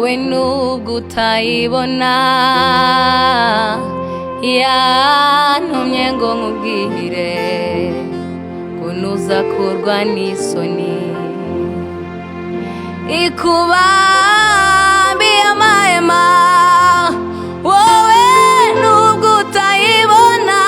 wowe nubwo utayibona yantumye ngo nkubwire ko ntuzakorwa n'isoni ikubambiye amahema wowe nubwo utayibona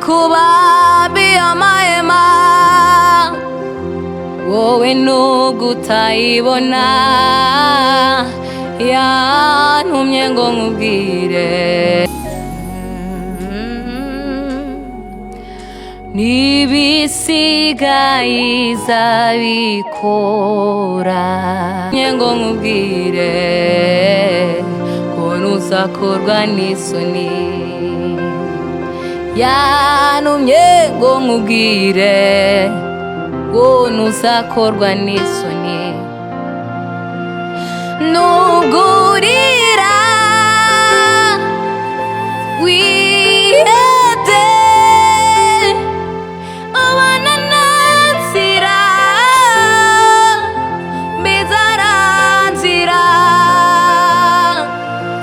ikubambiye amahema wowe nubwo utayibona yantumye ngo nkubwire n'ibisigaye izabikora ngo nkubwire ko ntuzakorwa n'isoni yantumye ngo nkubwire ngo ntuzakorwa n'isoni nubwo urira wihebye ubona nta nzira bizarangira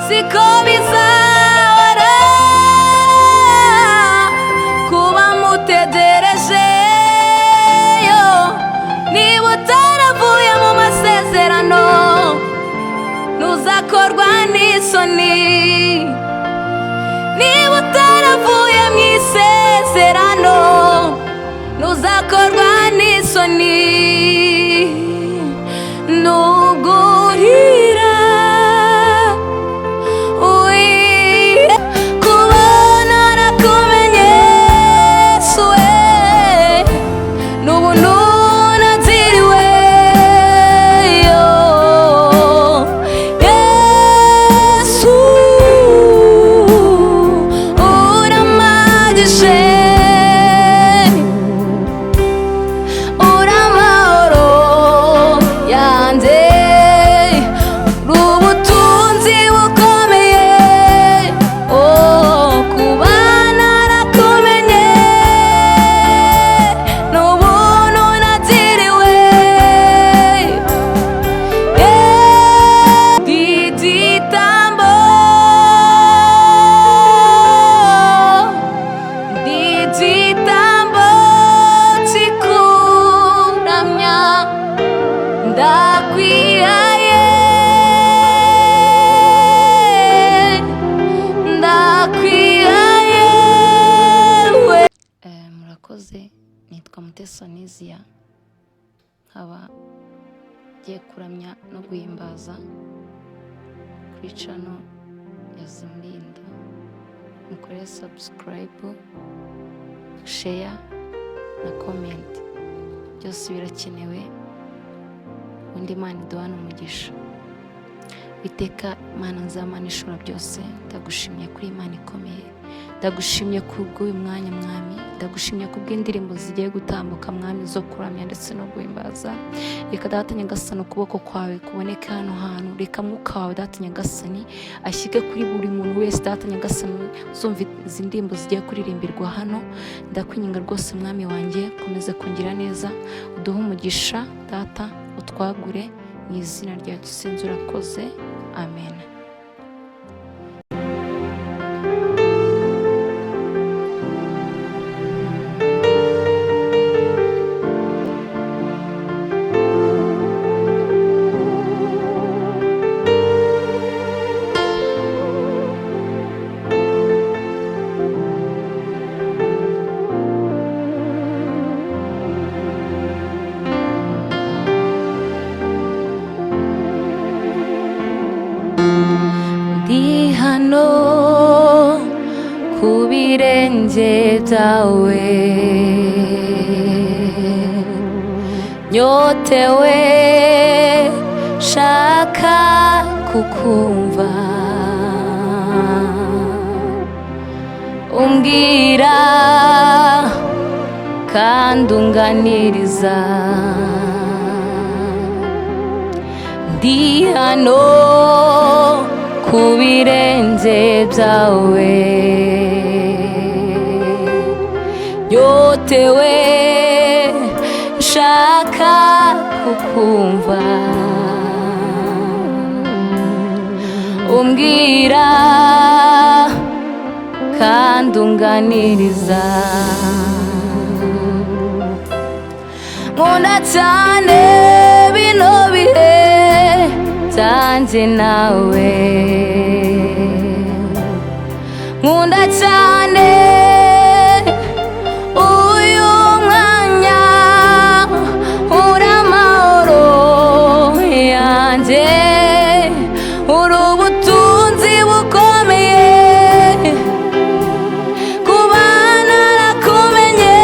siko bizahora kuba mutegerejeyo niba utaravuye mu masezerano ntuzakorwa n'isoni niba utaravuye mu isezerano ntuzakorwa n'isoni nubwo urira kubona nakumenye suwe n'ubuntu naziriwe Yesu uramagije uramahoro yanjye ubutunzi bukomeye kuba narakumenye n'ubuntu nagiriwe igitambo kikuramya ndakwihaye murakoze nitwa Mutesi Oniziya nkaba ngiye kuramya no guhimbaza kuri channel ya Zimurinda mukore subscribe share na comment byose birakenewe undi Imana iduhana umugisha Iteka Imana nzamana ishobora byose ndagushimye kuri Imana ikomeye ndagushimye kubw'uyu mwanya mwami ndagushimye kubw'indirimbo zigiye gutambuka mwami zo kuramya ndetse no guhimbaza reka data nyagasani ukuboko kwawe kuboneke hano hantu reka mwuka wawe data nyagasani ashyike kuri buri muntu wese data nyagasani uzumva izi ndirimbo zigiye kuririmbirwa hano ndakwinginga rwose mwami wanjye komeza kungira neza uduhe umugisha data utwagure mu izina rya dusenze urakoze amen ndi hano ku birenge byawe nyotewe shaka kukumva umbwira kandi unganiriza ndi hano ku birenge byawe nyotewe nshaka kukumva umbwira kandi unganiriza nkunda cyane bino bihe byanjye nawe nkunda cyane uyu mwanya uri amahoro yanjye uri ubutunzi bukomeye kuba narakumenye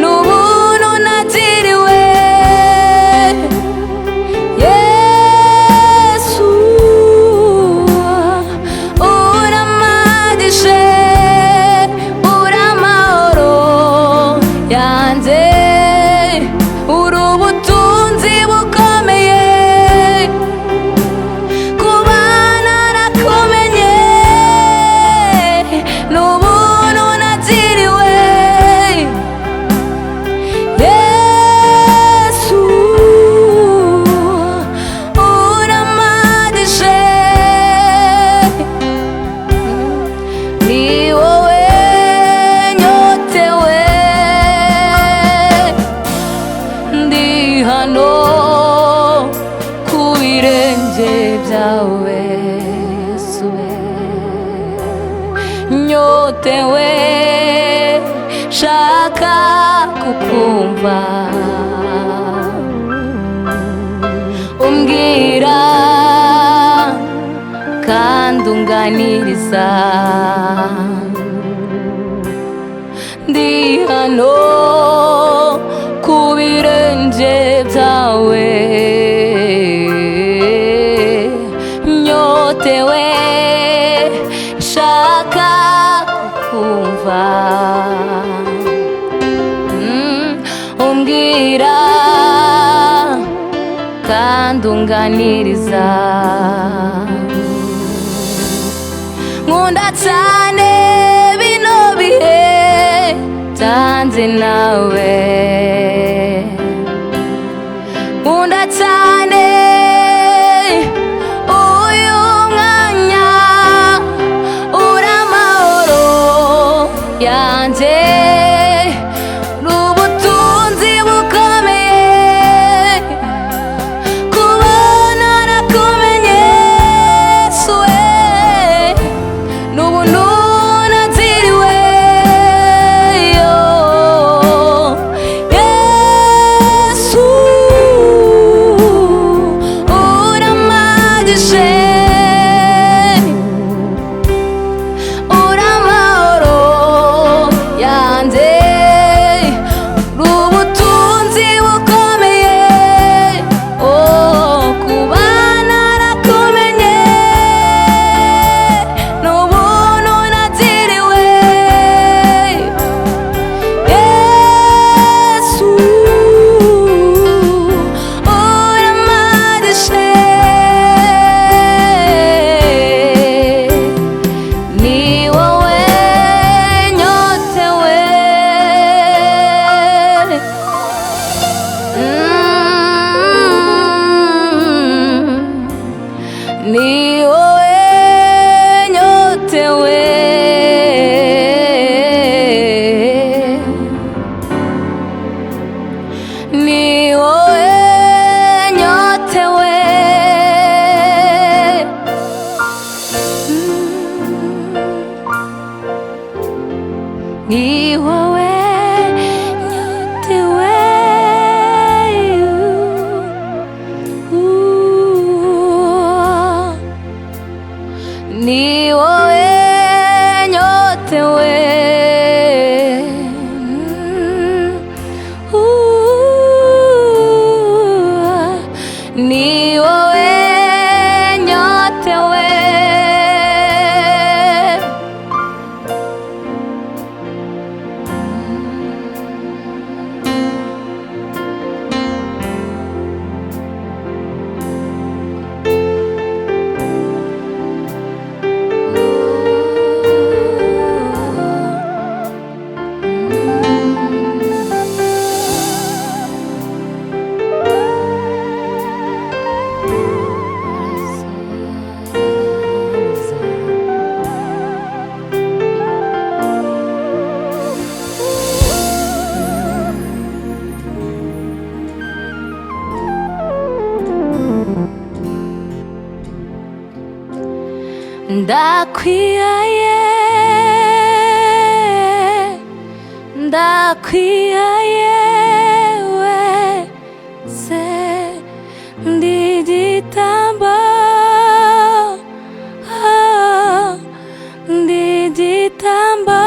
ni ubuntu nagiriwe Yesu uramagishe uri amahoro yanjye uri ubutunzi bukomeye kuba narakumenye ni ubuntu nagiriwe Yesu uramagishe ni wowe nyotewe ndi hano ku birenge byawe Yesu nyotewe shaka kukumva umbwira kandi unganiriza ndi hano ku birenge byawe nyotewe shaka kukumva umbwira kandi unganiriza nkunda cyane bino bihe byanjye nawe nkunda cyane uyu mwanya uri amahoro yanjye uri ubutunzi bukomeye kuba narakumenye Yesu ni ubuntu nagiriwe Yesu uramagishe uri amahoro yanjye uri ubutunzi bukomeye kuba narakumenye ni ubuntu nagiriwe Yesu uramagishe ni wowe nyotewe ni wowe nyotewe ni wowe nyotewe ni wowe nyotewe ni wowe nyotewe ni wowe nyotewe ndakwihaye ndakwihaye wese ndi igitambo ndi igitambo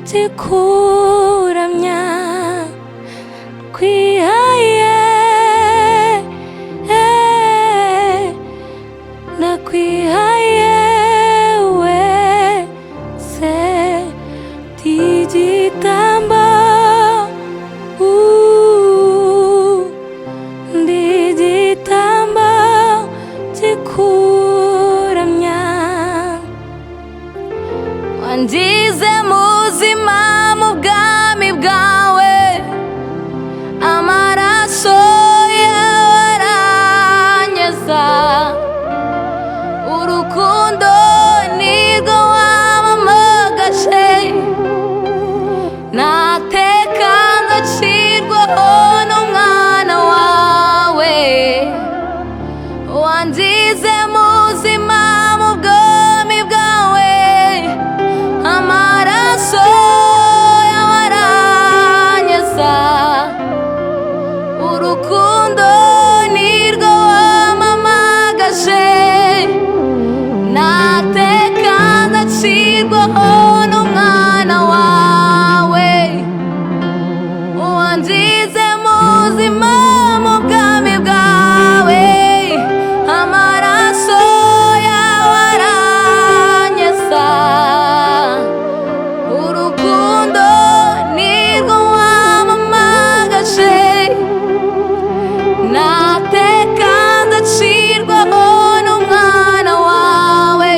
kikuramya kwihaye nakwihaye wese ndi igitambo ndi igitambo kikuramya wangize muzima mu bwami bwawe amaraso yawe aranyeza urukundo nirwo wamamagaje nateka ngacirwaho n'umwana wawe wangize muzima mu bwami bwawe amaraso yawe aranyeza urukundo nirwo wamamagaje nateka ndacirwaho n'umwana wawe wangize muzima mu bwami bwawe amaraso yawe aranyeza urukundo nirwo wamamagaje nateka ndacirwaho n'umwana wawe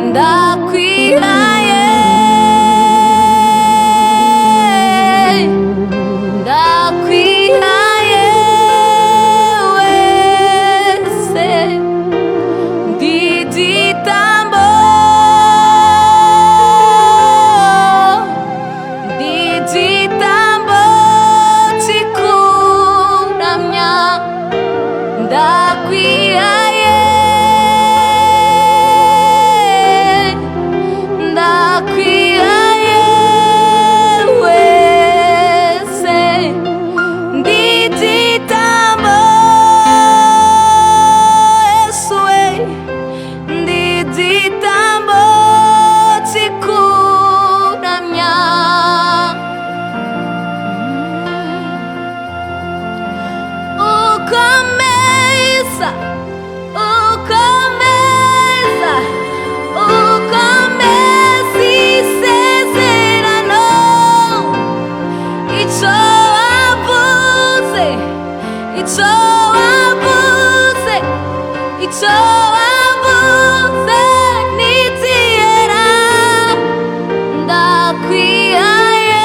ndakwihaye ndakwihaye wese ndi igitambo ndi igitambo kikuramya ndakwihaye ndakwihaye wese ndi igitambo Yesu we ndi igitambo kikuramya ukomeza ukomeza ukomeza isezerano icyo wavuze icyo wavuze icyo wavuze nizihera ndakwihaye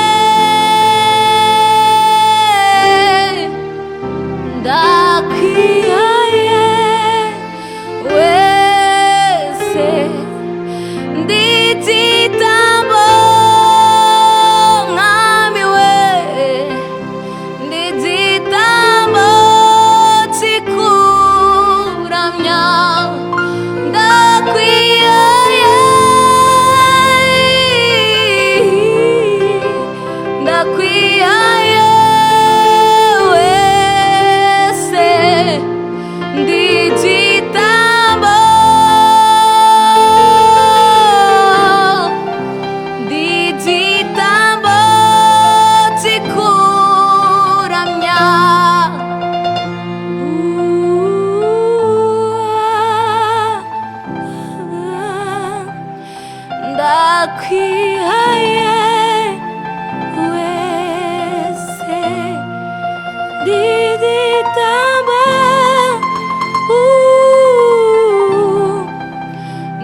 ndakwihaye wese ndi igitambo mwami we ndi igitambo kikuramya ndakwihaye ndakwihaye wese ndi igitambo ndi igitambo kikuramya ndakwihaye wese ndi igitambo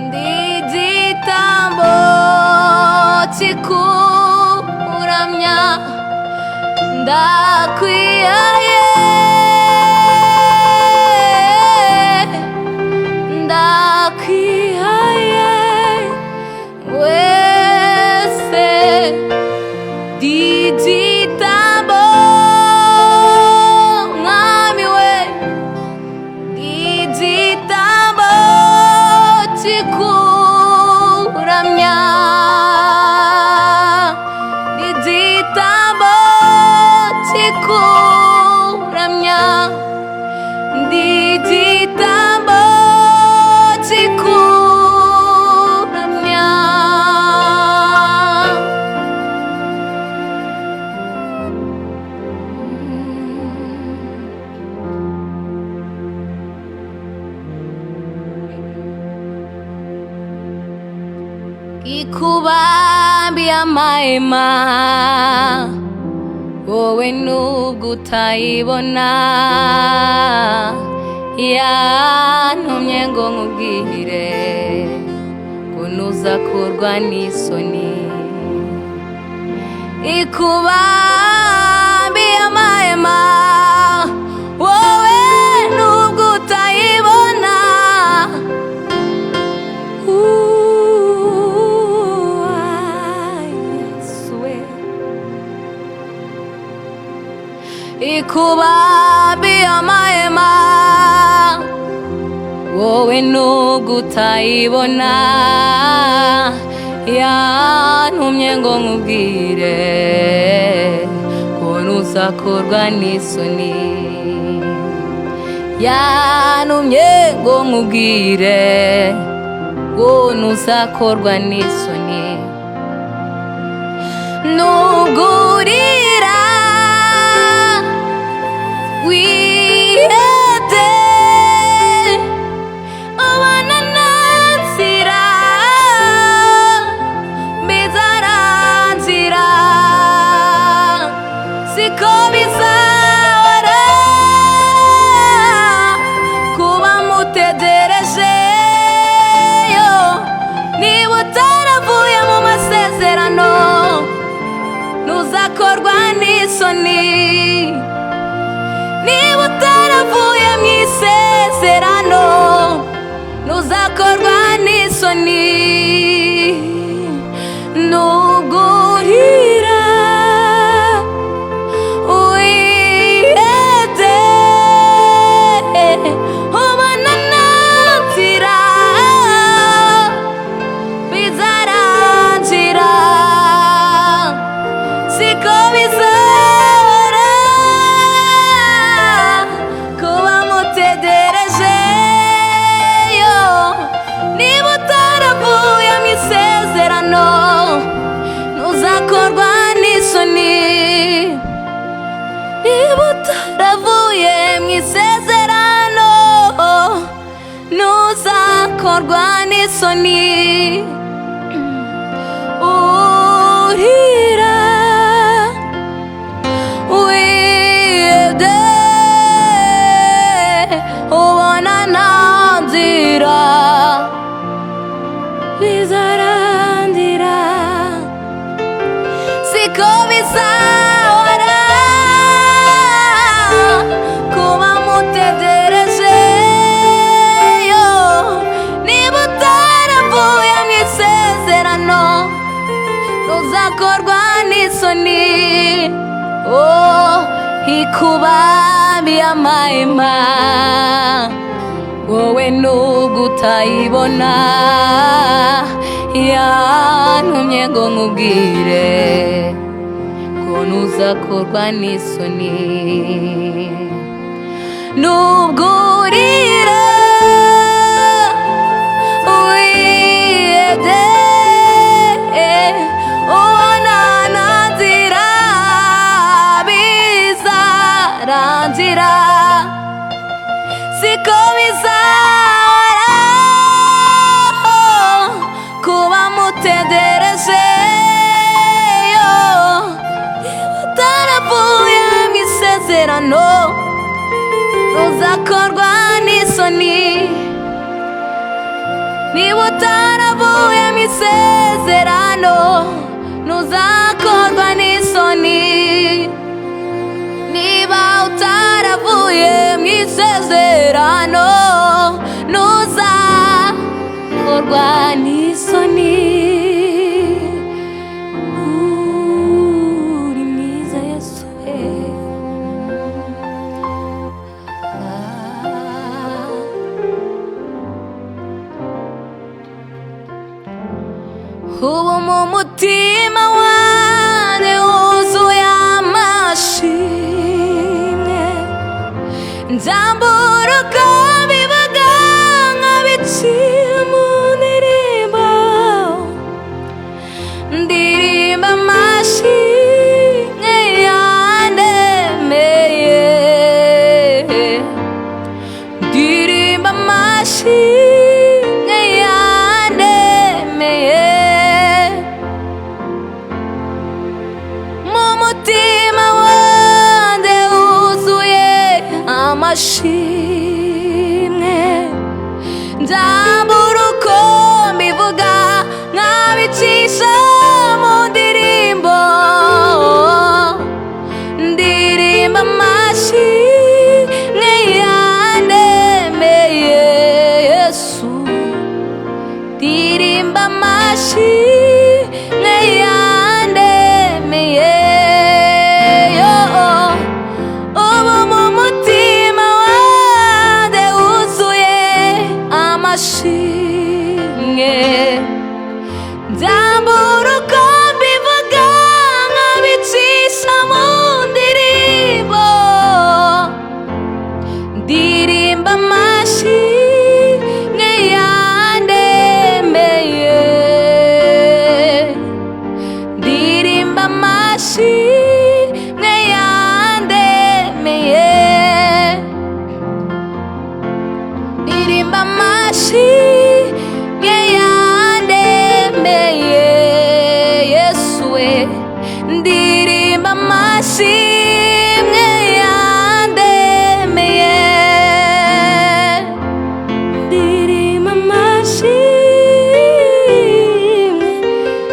ndi igitambo kikuramya ndakwihaye ndakwihaye wese ndi igitambo mwami we ndi igitambo kikuramya kuramya igitambo kikuramya igitambo kikuramya ikubambiye amahema wowe nubwo utayibona yantumye ngo nkubwire ngo ntuzakorwa n'isoni ikubambiye amahema wowe nubwo utayibona ikubambiye amahema wowe nubwo utayibona yantumye ngo nkubwire ko ntuzakorwa n'isoni yantumye ngo nkubwire ko ntuzakorwa n'isoni nubwo urira wihebye ubona nta nzira bizarangira siko bizahora kuba mutegerejeyo niba utaravuye mu masezerano ntuzakorwa n'isoni niba utaravuye mu isezerano ntuzakorwa n'isoni nubwo urira wihebye ubona nta nzira bizarangira siko bizahora kuba mutegerejeyo niba utaravuye mu isezerano ntuzakorwa n'isoni niba utaravuye mu isezerano ntuzakorwa n'isoni urira wihebye ubona nta nzira bizarangira siko bizahora kuba mutegerejeyo niba utaravuye mu isezerano ntuzakorwa n'isoni ikubambiye amahema wowe nubwo utayibona yantumye ngo nkubwire ko ntuzakorwa n'isoni nubwo urira wihebye ubona nta nzira bizarangira siko bizahora kuba mutegerejeyo niba utaravuye mu isezerano ntuzakorwa n'isoni niba utaravuye mu isezerano ntuzakorwa n'isoni niba utaravuye mu isezerano ntuzakorwa n'isoni uri mwiza Yesu ubu mu mutima wanjye wuzuye amashimwe, nzambura uko bivuga nkabicira mu ndirimbo, ndirimba amashimwe yandemeye, ndirimba amashimwe yandemeye, mu mutima wanjye wuzuye amashimwe, nzambura uko mbivuga nkabicisha mu ndirimbo, ndirimba amashimwe yandemeye Yesu, ndirimba amashimwe yandemeye yo, ubu mu mutima wanjye wuzuye amashimwe, nzambura uko mbivuga nkabicisha mu ndirimbo, ndirimba amashimwe yandemeye, ndirimba amashimwe yandemeye, ndirimba amashimwe yandemeye Yesu we, ndirimba amashimwe yandemeye, ndirimba amashimwe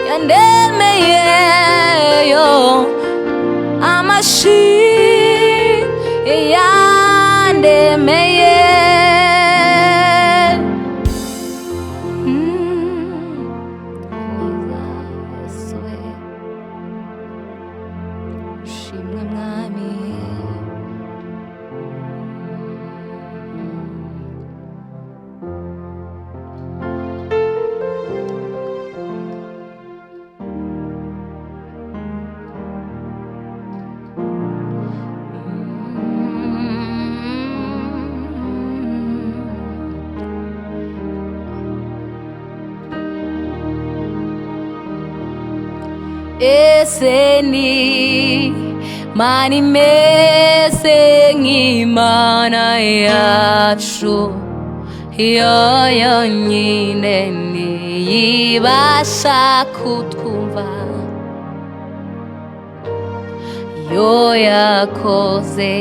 yandemeye yo, amashimwe yandemeye. Yesu we, ushimwe mwami. Ese ni mani imeze nk'Imana yacu, yo yonyine niyibasha kutwumva, yo yakoze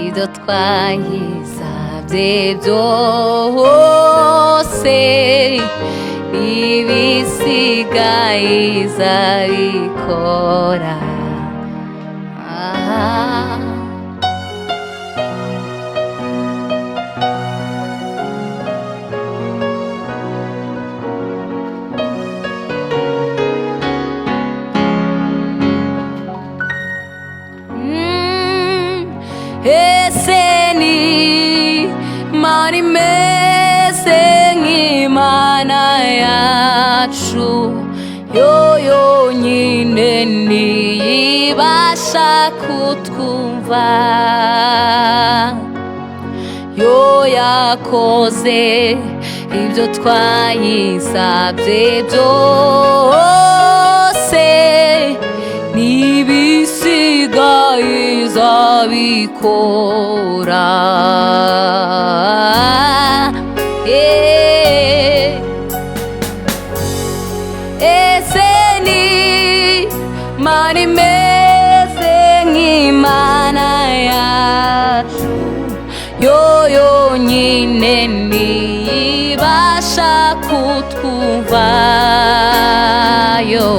ibyo twayisabye byose, ibisigaye izabikora. Ese ni mani imeze nk'Imana yacu, yo yonyine niyibasha kutwumva, yo yakoze ibyo twayisabye byose, n'ibisigaye izabikora. Ese ni mani imeze nk'Imana yacu, yo yonyine niyibasha kutwumva, yo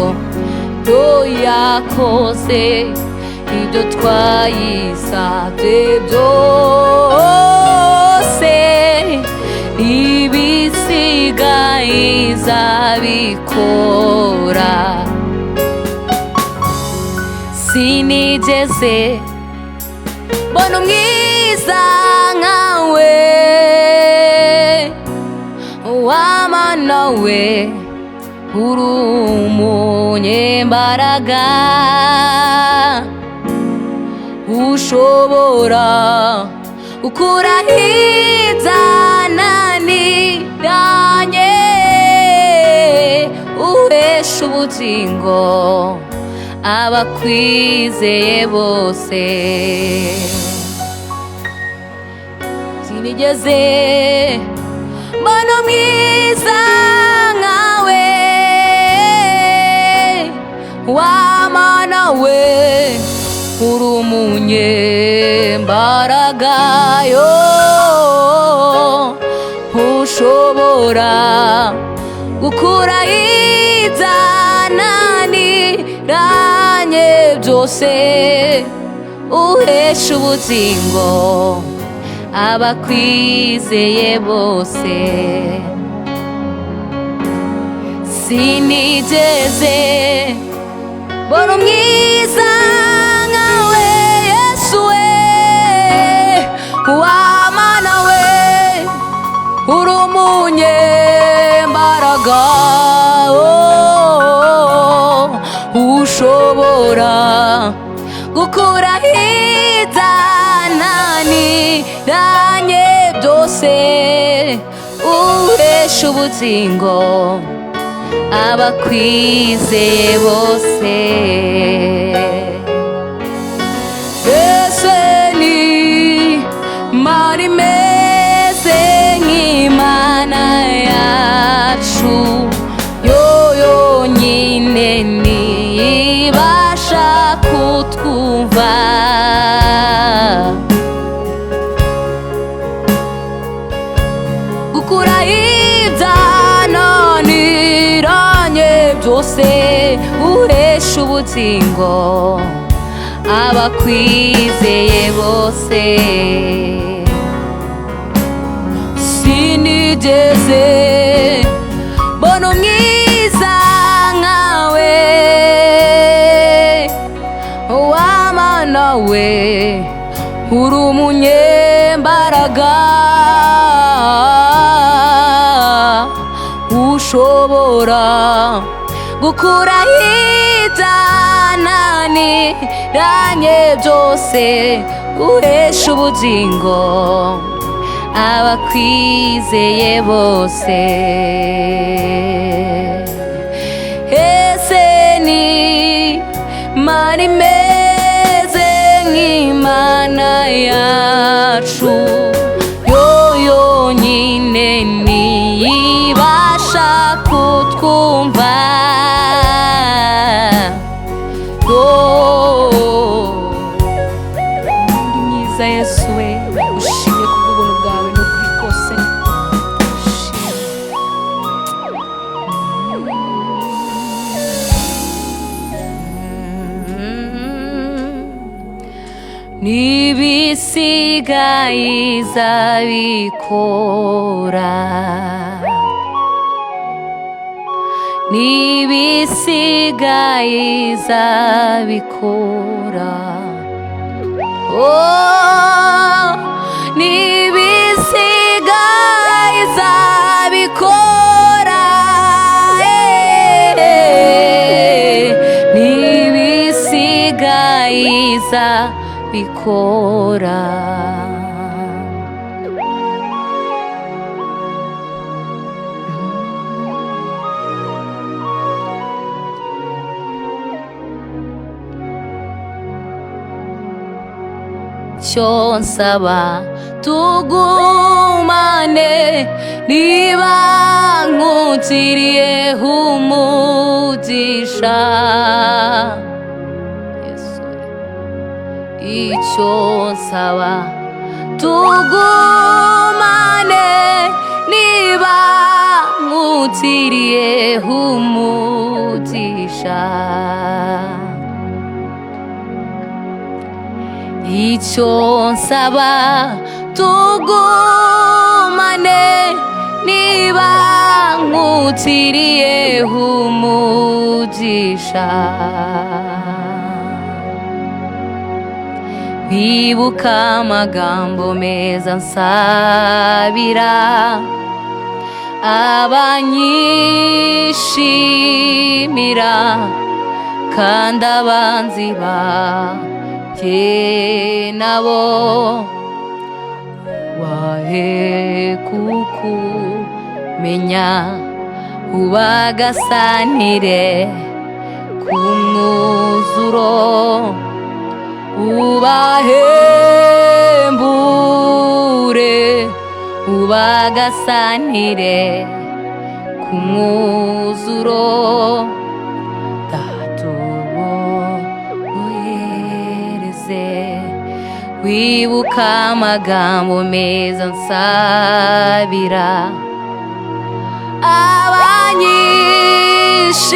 yakoze ibyo twayisabye byose, n'ibisigaye izabikora. Sinigeze mbona umwiza nkawe, wamana we uri umunyembaraga ushobora gukura ibyananiranye uhesha ubugingo abakwizeye bose sinigeze mbona umwiza nkawe w'Imana we uri umunyembaraga yo ushobora gukura ibyananiranye byose uhesha ubugingo abakwizeye bose sinigeze mbona umwiza nkawe Yesu we w'Imana we uri umunyembaraga ushobora gukura ibyananiranye byose uhesha ubugingo abakwizeye bose ese ni Imana imeze nk'Imana yacu yo yonyine ntibasha kutwumva gukura ibyananiranye byose uhesha ubugingo abakwizeye bose sinigeze mbona umwiza nkawe w'Imana we uri umunyembaraga ushobora gukura ibyananiranye byose uhesha ubugingo abakwizeye bose ese ni Imana imeze nk'Imana yacu yo yonyine ntibasha kutwumva ndi mwiza Yesu we ushimye kubw'ubuntu bwawe n'ukuri kose n'ibisigaye izabikora n'ibisigaye izabikora n'ibisigaye izabikora n'ibisigaye izabikora cyo nsaba tugumane niba nkugiriyeho umugisha icyo nsaba tugumane niba nkugiriyeho umugisha icyo nsaba tugumane niba nkugiriyeho umugisha bibuka amagambo meza nsabira abanyishimiye nishimira kandi abanzi banjye nabo wahe kukumenya ubagasanire ku mwuzuro ubahembure ubagasanire ku mwuzuro datubohereze wibuka amagambo meza nsabira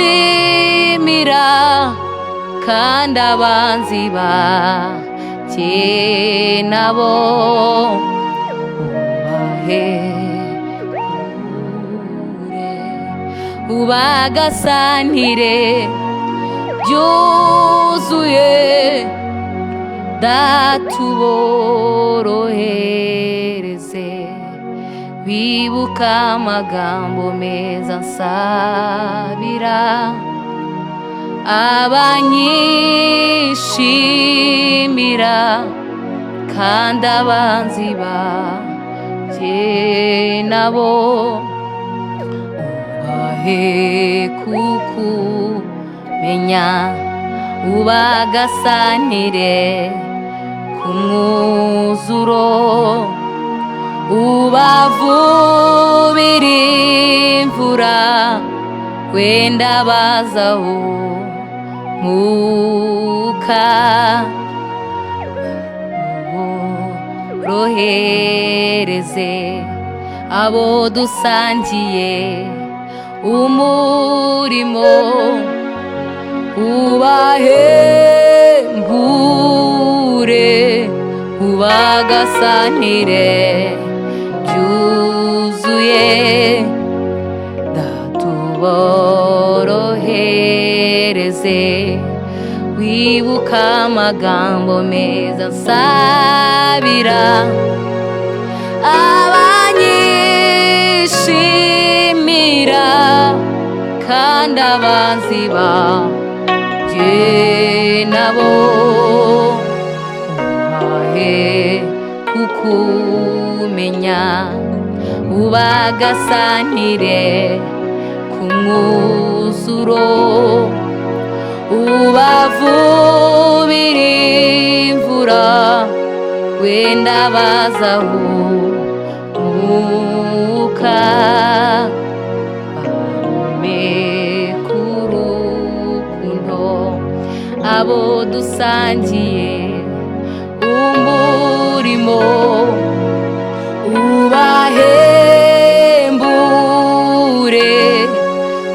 abanyishimira kandi abanzi banjye nabo ubahembure ubagasanire byuzuye datuborohereze wibuka amagambo meza nsabira abanyishimira kandi abanzi banjye nabo ubahe kukumenya ubagasanire ku mwuzuro ubavubira imvura wenda bazahumuka borohereze abo dusangiye umurimo ubahembure ubagasanire byuzuye datuborohereze wibuka amagambo meza nsabira abanyishimira kandi abanzi banjye nabo ubahe kukumenya ubagasanire ku mwuzuro ubavubira imvura wenda bazahumuka bahumeka urukundo abo dusangiye umurimo ubahembure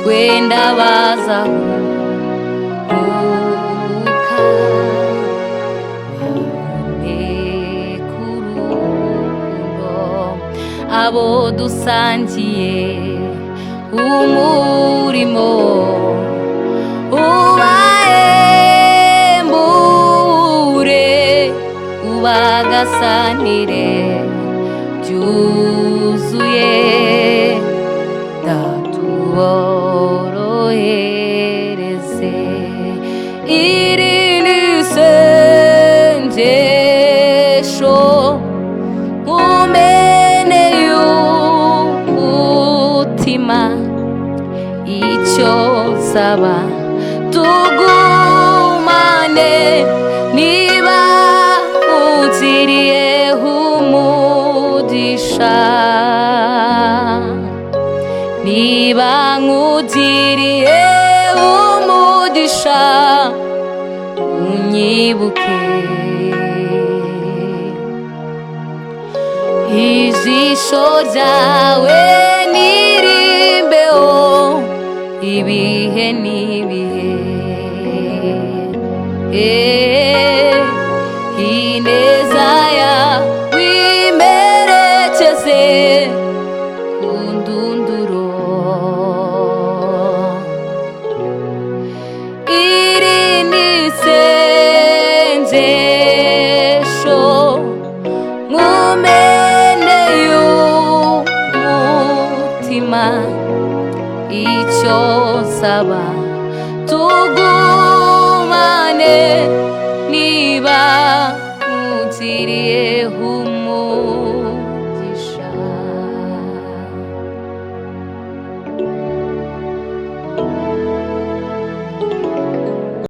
wenda bazahumuka bahumeka urukundo abo dusangiye umurimo ubahembure ubagasanire byuzuye datuborohereze iri ni isengesho nkumeneye umutima icyo nsaba tugumane niba ungiriyeho umugisha niba nkugiriye umugisha unyibuke ijisho ryawe nirimbeho ibihe n'ibihe ineza yawe imerekeze ku ndunduro iri ni isengesho nkumeneye umutima icyo nsaba tugumane niba unsiriye